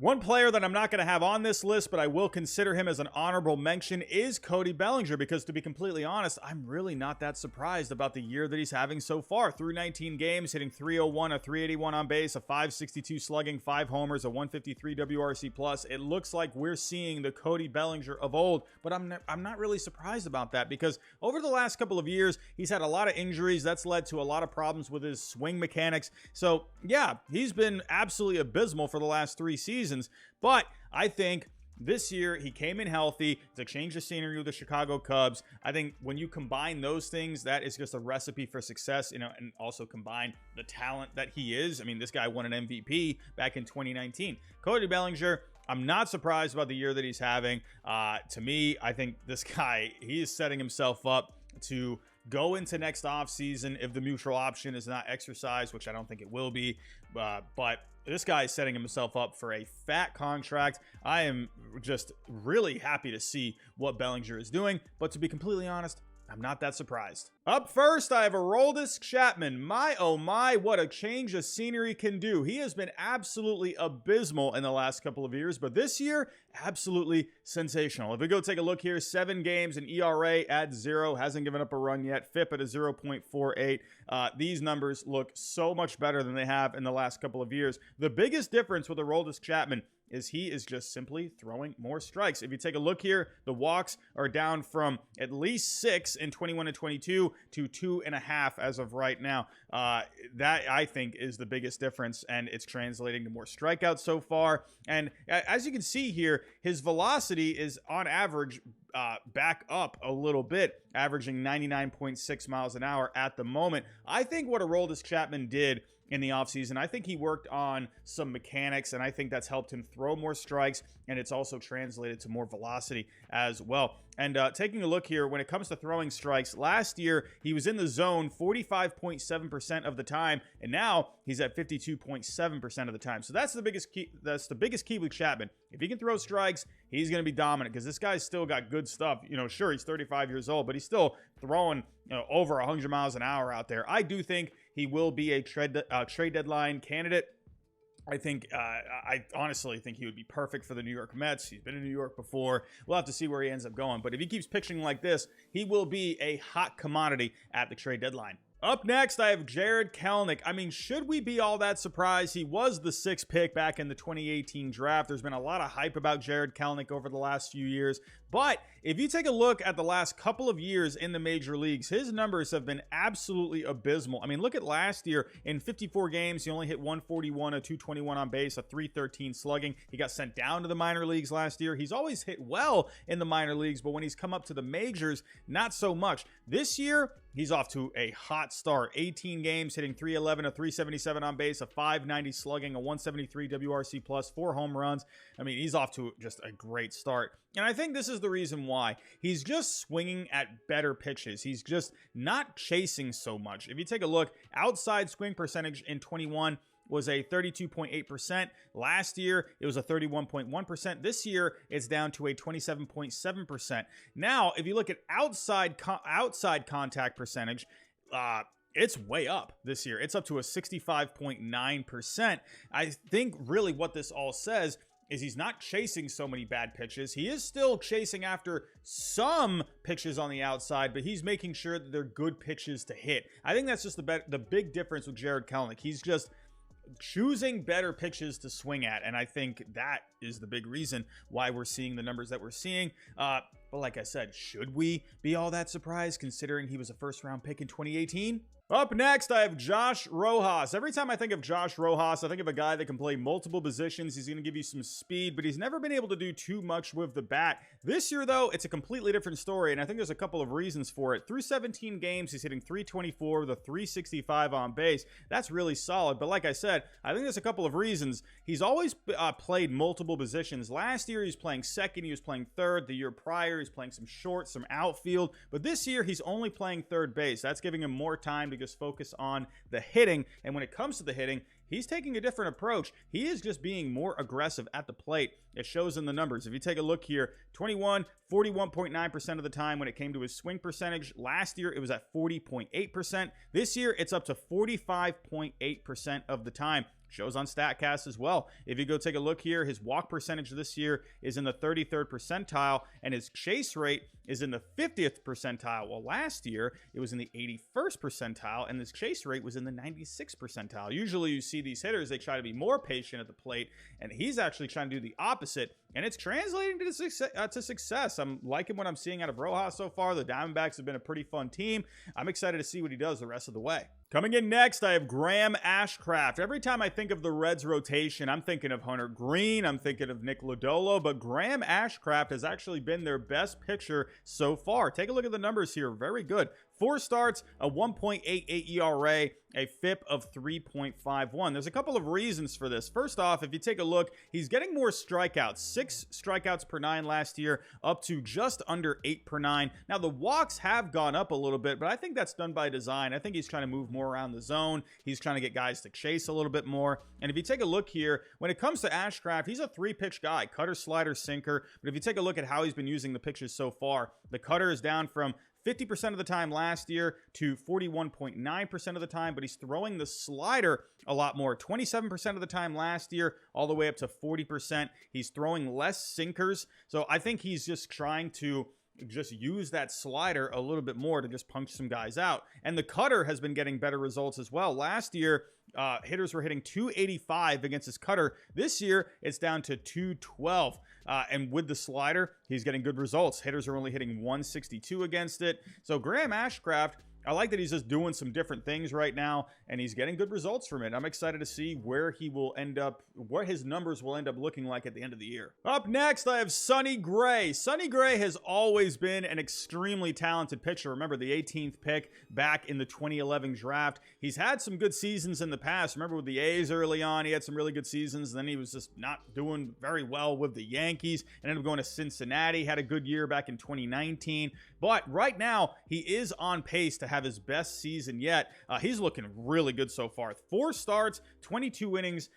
One player that I'm not going to have on this list, but I will consider him as an honorable mention, is Cody Bellinger, because to be completely honest, I'm really not that surprised about the year that he's having so far. Through 19 games, hitting .301, a .381 on base, a .562 slugging, 5 homers, a .153 WRC+. It looks like we're seeing the Cody Bellinger of old, but I'm not really surprised about that, because over the last couple of years, he's had a lot of injuries. That's led to a lot of problems with his swing mechanics. So yeah, he's been absolutely abysmal for the last 3 seasons. But I think this year he came in healthy to change the scenery with the Chicago Cubs. I think when you combine those things, that is just a recipe for success, and also combine the talent that he is. I mean, this guy won an MVP back in 2019. Cody Bellinger, I'm not surprised about the year that he's having. To me, I think this guy, he is setting himself up to go into next offseason if the mutual option is not exercised, which I don't think it will be. But this guy is setting himself up for a fat contract. I am just really happy to see what Bellinger is doing. But to be completely honest, I'm not that surprised. Up first, I have Aroldis Chapman. My, oh my, what a change of scenery can do. He has been absolutely abysmal in the last couple of years, but this year, absolutely sensational. If we go take a look here, 7 games, an ERA at 0, hasn't given up a run yet, FIP at a 0.48. These numbers look so much better than they have in the last couple of years. The biggest difference with Aroldis Chapman is he is just simply throwing more strikes. If you take a look here, the walks are down from at least 6 in 21 and 22 to 2.5 as of right now. That, I think, is the biggest difference, and it's translating to more strikeouts so far. And as you can see here, his velocity is on average back up a little bit, averaging 99.6 miles an hour at the moment. I think what Aroldis Chapman did in the offseason, I think he worked on some mechanics, and I think that's helped him throw more strikes, and it's also translated to more velocity as well. And taking a look here, when it comes to throwing strikes, last year he was in the zone 45.7% of the time, and now he's at 52.7% of the time. So that's the biggest key. That's the biggest key with Chapman. If he can throw strikes, he's going to be dominant, because this guy's still got good stuff. Sure, he's 35 years old, but he's still throwing over 100 miles an hour out there. I do think he will be a trade deadline candidate. I think, I honestly think he would be perfect for the New York Mets. He's been in New York before. We'll have to see where he ends up going. But if he keeps pitching like this, he will be a hot commodity at the trade deadline. Up next, I have Jarred Kelenic. I mean, should we be all that surprised? He was the 6th pick back in the 2018 draft. There's been a lot of hype about Jarred Kelenic over the last few years. But if you take a look at the last couple of years in the major leagues, his numbers have been absolutely abysmal. I mean, look at last year. In 54 games, he only hit 141, a 221 on base, a 313 slugging. He got sent down to the minor leagues last year. He's always hit well in the minor leagues, but when he's come up to the majors, not so much. This year, he's off to a hot start. 18 games, hitting .311, a .377 on base, a .590 slugging, a .173 WRC+, 4 home runs. I mean, he's off to just a great start. And I think this is the reason why. He's just swinging at better pitches. He's just not chasing so much. If you take a look, outside swing percentage in 21 was a 32.8%. Last year, it was a 31.1%. This year, it's down to a 27.7%. Now, if you look at outside contact percentage, it's way up this year. It's up to a 65.9%. I think really what this all says is he's not chasing so many bad pitches. He is still chasing after some pitches on the outside, but he's making sure that they're good pitches to hit. I think that's just the big difference with Jarred Kelenic. He's just choosing better pitches to swing at, and I think that is the big reason why we're seeing the numbers that we're seeing. But like I said, should we be all that surprised considering he was a first-round pick in 2018? Up next, I have Josh Rojas. Every time I think of Josh Rojas, I think of a guy that can play multiple positions. He's going to give you some speed, but he's never been able to do too much with the bat. This year, though, it's a completely different story, and I think there's a couple of reasons for it. Through 17 games, he's hitting .324 with a .365 on base. That's really solid, but like I said, I think there's a couple of reasons. He's always played multiple positions. Last year, he was playing second. He was playing third. The year prior, he's playing some short, some outfield, but this year, he's only playing third base. That's giving him more time to just focus on the hitting. And when it comes to the hitting, he's taking a different approach. He is just being more aggressive at the plate. It shows in the numbers. If you take a look here, 41.9% of the time when it came to his swing percentage. Last year, it was at 40.8%. This year, it's up to 45.8% of the time. shows on StatCast as well. If you go take a look here, his walk percentage this year is in the 33rd percentile, and his chase rate is in the 50th percentile. Well, last year, it was in the 81st percentile, and his chase rate was in the 96th percentile. Usually you see these hitters, they try to be more patient at the plate, and he's actually trying to do the opposite, and it's translating to success. I'm liking what I'm seeing out of Rojas so far. The Diamondbacks have been a pretty fun team. I'm excited to see what he does the rest of the way. Coming in next, I have Graham Ashcraft. Every time I think of the Reds rotation, I'm thinking of Hunter Green, I'm thinking of Nick Lodolo, but Graham Ashcraft has actually been their best pitcher so far. Take a look at the numbers here. Very good. 4 starts, a 1.88 ERA, a FIP of 3.51. There's a couple of reasons for this. First off, if you take a look, he's getting more strikeouts. 6 strikeouts per 9 last year, up to just under 8 per 9. Now, the walks have gone up a little bit, but I think that's done by design. I think he's trying to move more around the zone. He's trying to get guys to chase a little bit more. And if you take a look here, when it comes to Ashcraft, he's a 3-pitch guy, cutter, slider, sinker. But if you take a look at how he's been using the pitches so far, the cutter is down from 50% of the time last year to 41.9% of the time, but he's throwing the slider a lot more. 27% of the time last year, all the way up to 40%. He's throwing less sinkers. So I think he's just trying to just use that slider a little bit more to just punch some guys out. And the cutter has been getting better results as well. Last year, hitters were hitting 285 against his cutter. This year, it's down to 212. And with the slider, he's getting good results. Hitters are only hitting 162 against it. So Graham Ashcraft, I like that he's just doing some different things right now, and he's getting good results from it. I'm excited to see where he will end up, what his numbers will end up looking like at the end of the year. Up next, I have Sonny Gray. Sonny Gray has always been an extremely talented pitcher. Remember, the 18th pick back in the 2011 draft. He's had some good seasons in the past. Remember with the A's early on, he had some really good seasons. Then he was just not doing very well with the Yankees. And ended up going to Cincinnati. Had a good year back in 2019. But right now, he is on pace to have his best season yet. He's looking really good so far. 4 starts, 22 innings.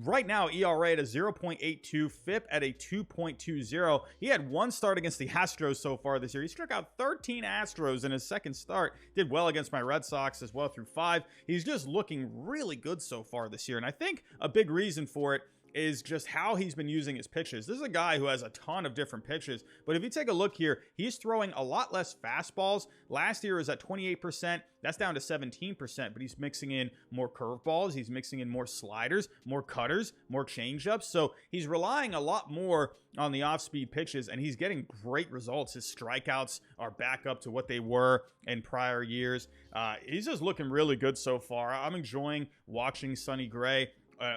Right now, ERA at a 0.82, FIP at a 2.20. He had 1 start against the Astros so far this year. He struck out 13 Astros in his second start. Did well against my Red Sox as well through 5. He's just looking really good so far this year. And I think a big reason for it is just how he's been using his pitches. This is a guy who has a ton of different pitches, but if you take a look here, he's throwing a lot less fastballs. Last year was at 28%. That's down to 17%, but he's mixing in more curveballs. He's mixing in more sliders, more cutters, more changeups. So he's relying a lot more on the off-speed pitches, and he's getting great results. His strikeouts are back up to what they were in prior years. He's just looking really good so far. I'm enjoying watching Sonny Gray.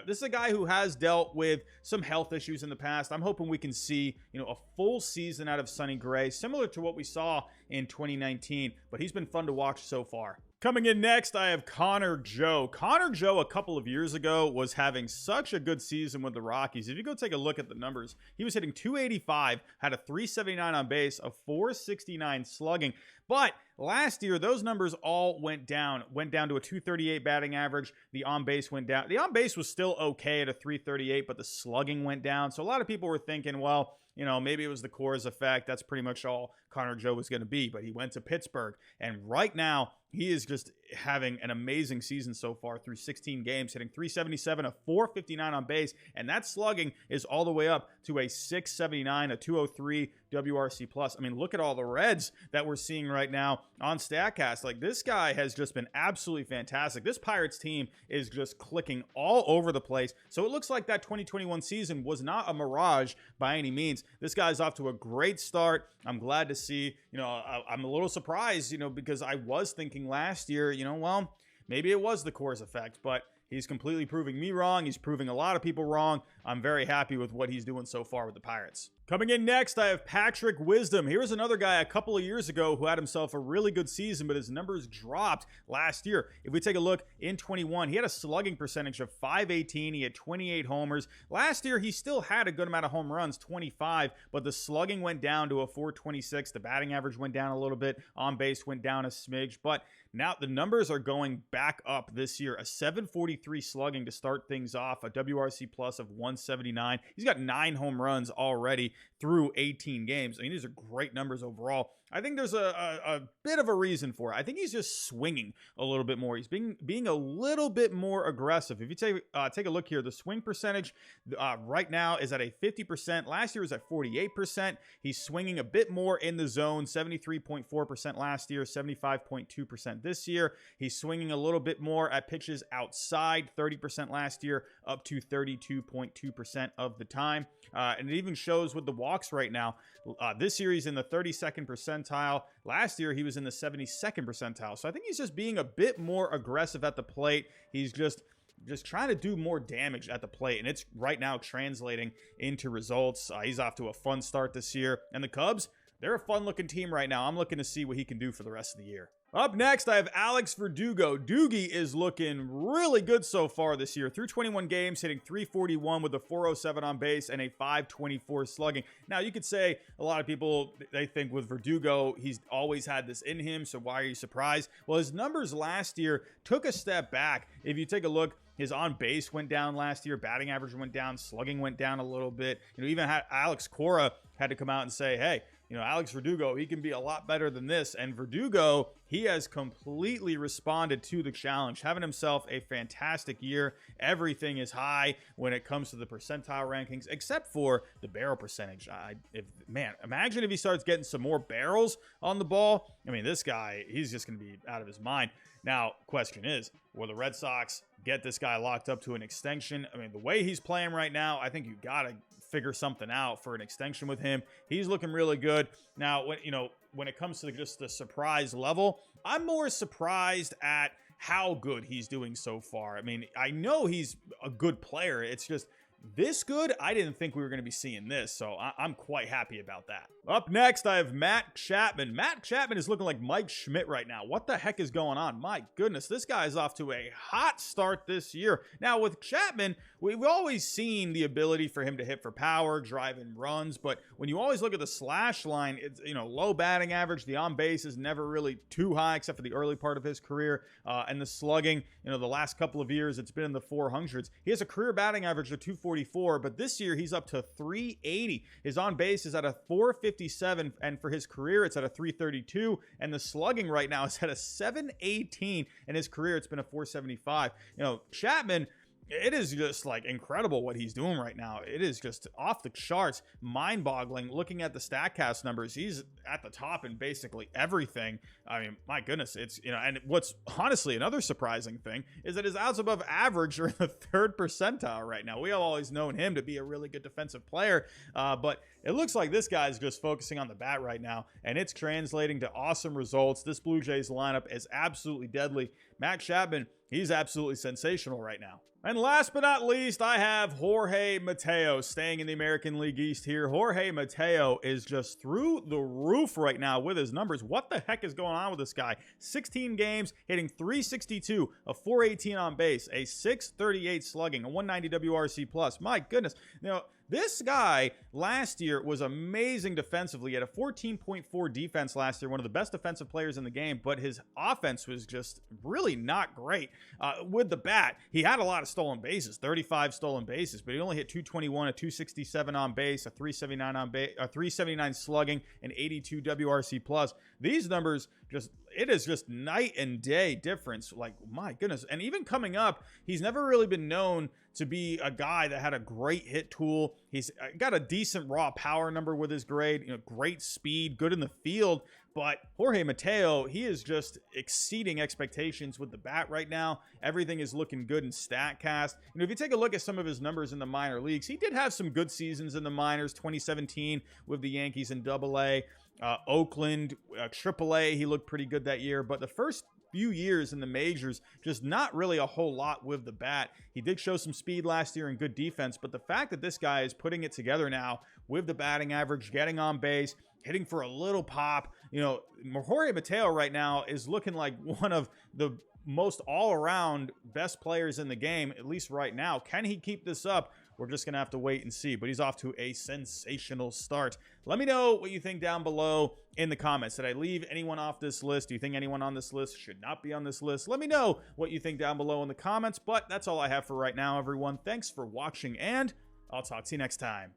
This is a guy who has dealt with some health issues in the past. I'm hoping we can see, a full season out of Sonny Gray, similar to what we saw in 2019, but he's been fun to watch so far. Coming in next, I have Connor Joe. Connor Joe, a couple of years ago, was having such a good season with the Rockies. If you go take a look at the numbers, he was hitting 285, had a 379 on base, a 469 slugging. But last year, those numbers all went down to a 238 batting average. The on-base went down. The on-base was still okay at a 338, but the slugging went down. So a lot of people were thinking, well, maybe it was the Coors effect. That's pretty much all Connor Joe was going to be. But he went to Pittsburgh, and right now, he is just having an amazing season so far through 16 games, hitting 377, a 459 on base, and that slugging is all the way up to a 679, a 203 WRC plus. I mean, look at all the Reds that we're seeing right now on StatCast. Like, this guy has just been absolutely fantastic. This Pirates team is just clicking all over the place. So it looks like that 2021 season was not a mirage by any means. This guy's off to a great start. I'm glad to see, I'm a little surprised, because I was thinking last year, well, maybe it was the Coors effect, but he's completely proving me wrong. He's proving a lot of people wrong. I'm very happy with what he's doing so far with the Pirates. Coming in next, I have Patrick Wisdom. Here's another guy a couple of years ago who had himself a really good season, but his numbers dropped last year. If we take a look in 21, he had a slugging percentage of .518. He had 28 homers. Last year, he still had a good amount of home runs, 25, but the slugging went down to a .426. The batting average went down a little bit. On base went down a smidge, but now the numbers are going back up this year. A .743 slugging to start things off, a WRC plus of 179. He's got 9 home runs already through 18 games. I mean, these are great numbers overall. I think there's a bit of a reason for it. I think he's just swinging a little bit more. He's being a little bit more aggressive. If you take a look here, the swing percentage right now is at a 50%. Last year was at 48%. He's swinging a bit more in the zone, 73.4% last year, 75.2% this year. He's swinging a little bit more at pitches outside, 30% last year, up to 32.2% of the time. And it even shows with the walks right now. This year he's in the 32nd percentile. Last year he was in the 72nd percentile. So I think he's just being a bit more aggressive at the plate. He's just trying to do more damage at the plate, and it's right now translating into results. He's off to a fun start this year, and the Cubs, they're a fun-looking team right now. I'm looking to see what he can do for the rest of the year. Up next, I have Alex Verdugo. Doogie is looking really good so far this year. Through 21 games, hitting .341 with a .407 on base and a .524 slugging. Now, you could say a lot of people, they think with Verdugo, he's always had this in him, so why are you surprised? Well, his numbers last year took a step back. If you take a look, his on-base went down last year. Batting average went down. Slugging went down a little bit. Even Alex Cora had to come out and say, hey, Alex Verdugo, he can be a lot better than this. And Verdugo, he has completely responded to the challenge, having himself a fantastic year. Everything is high when it comes to the percentile rankings, except for the barrel percentage. Man, imagine if he starts getting some more barrels on the ball. This guy, he's just going to be out of his mind. Now, question is, will the Red Sox get this guy locked up to an extension? The way he's playing right now, I think you got to figure something out for an extension with him. He's looking really good. Now, when it comes to just the surprise level, I'm more surprised at how good he's doing so far. I know he's a good player. It's just this good, I didn't think we were going to be seeing this, so I'm quite happy about that. Up next, I have Matt Chapman. Matt Chapman is looking like Mike Schmidt right now. What the heck is going on? My goodness, this guy is off to a hot start this year. Now, with Chapman, we've always seen the ability for him to hit for power, drive in runs, but when you always look at the slash line, it's, low batting average. The on-base is never really too high, except for the early part of his career, and the slugging, the last couple of years, it's been in the 400s. He has a career batting average of 244, but this year he's up to 380. His on-base is at a 457, and for his career, it's at a 332, and the slugging right now is at a 718. In his career, it's been a 475. Chapman, it is just like incredible what he's doing right now. It is just off the charts, mind-boggling. Looking at the StatCast numbers, he's at the top in basically everything. My goodness, it's, and what's honestly another surprising thing is that his outs above average are in the 3rd percentile right now. We have always known him to be a really good defensive player, but it looks like this guy's just focusing on the bat right now, and it's translating to awesome results. This Blue Jays lineup is absolutely deadly. Matt Chapman, he's absolutely sensational right now. And last but not least, I have Jorge Mateo staying in the American League East here. Jorge Mateo is just through the roof right now with his numbers. What the heck is going on with this guy? 16 games, hitting .362, a .418 on base, a .638 slugging, a .190 WRC+. My goodness. This guy last year was amazing defensively. He had a 14.4 defense last year, one of the best defensive players in the game, but his offense was just really not great. With the bat, he had a lot of stolen bases, 35 stolen bases, but he only hit .221, a .267 on base, a .379 on base, a .379 slugging, an .82 WRC+. These numbers it is just night and day difference. Like, my goodness. And even coming up, he's never really been known to be a guy that had a great hit tool. He's got a decent raw power number with his grade, great speed, good in the field. But Jorge Mateo, he is just exceeding expectations with the bat right now. Everything is looking good in StatCast. If you take a look at some of his numbers in the minor leagues, he did have some good seasons in the minors. 2017 with the Yankees in AA. Oakland, AAA, he looked pretty good that year. But the first few years in the majors, just not really a whole lot with the bat. He did show some speed last year and good defense, but the fact that this guy is putting it together now with the batting average, getting on base, hitting for a little pop, Jorge Mateo right now is looking like one of the most all-around best players in the game, at least right now. Can he keep this up? We're just going to have to wait and see, but he's off to a sensational start. Let me know what you think down below in the comments. Did I leave anyone off this list? Do you think anyone on this list should not be on this list? Let me know what you think down below in the comments, but that's all I have for right now, everyone. Thanks for watching, and I'll talk to you next time.